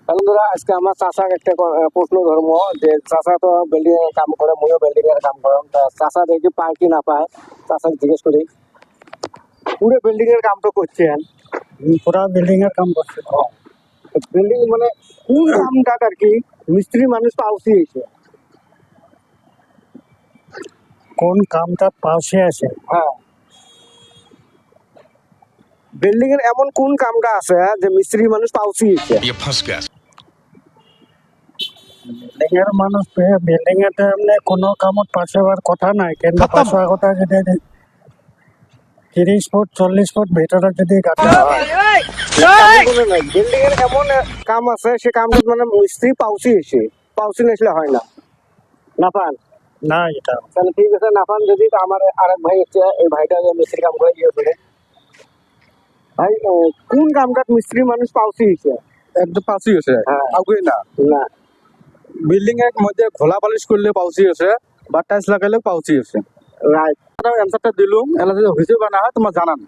বন্ধুরা, আজকে আমার চাচার একটা প্রশ্ন ধর্ম যে চাচা তো বিল্ডিং এর কাম করে, ময়ও বিল্ডিং এর কাম করাম। তা চাচা দেখি পায় কি না পায়, চাচাকে জিজ্ঞেস করি। পুরো বিল্ডিং এর কাম তো করছেন, পুরা বিল্ডিং এর কাম করছে। বিল্ডিং মানে কোন কামটা আর কি মিস্ত্রি মানুষ পাওছি হয়েছে? কোন কামটা পাশে আছে? হ্যাঁ, বিল্ডিং এর এমন কোন কামটা আছে যে মিস্ত্রি মানুষ পাওছি হয়েছে? ये फंस गया। বিল্ডিং এর মানুষ বিল্ডিং এর এমনি কোনো কামত পাশে হওয়ার কথা নাই, কিন্তু পাশে হওয়ার কথা যদি 30 ফুট 40 ফুট ভিতরে যদি গাঁথা হয়, বিল্ডিং এর এমন কাম আছে সে কামটা মানে মিস্ত্রি পাওছি হয়েছে, পাওছি না হয় না, না পান। না এটা তাহলে ঠিক আছে, না পান যদি। তো আমার আরেক ভাই হচ্ছে, এই ভাইটা মিস্ত্রি কাম করে গিয়েছিল। ভাই, কোন কামটা মিস্ত্রি মানুষ পাওছি হয়েছে? একদম পাঁচই হয়েছে হ্যাঁ। আগুই না। না, বিল্ডিং এর মধ্যে ঘোলা পালিশ করলে পাউচি হয়েছে, বা টাইলস লাগাইলে পাউচি হয়েছে। রাইট। অ্যান্সারটা দিলুম, এলা যদি হয়েছে বা না হয় তোমার জানান।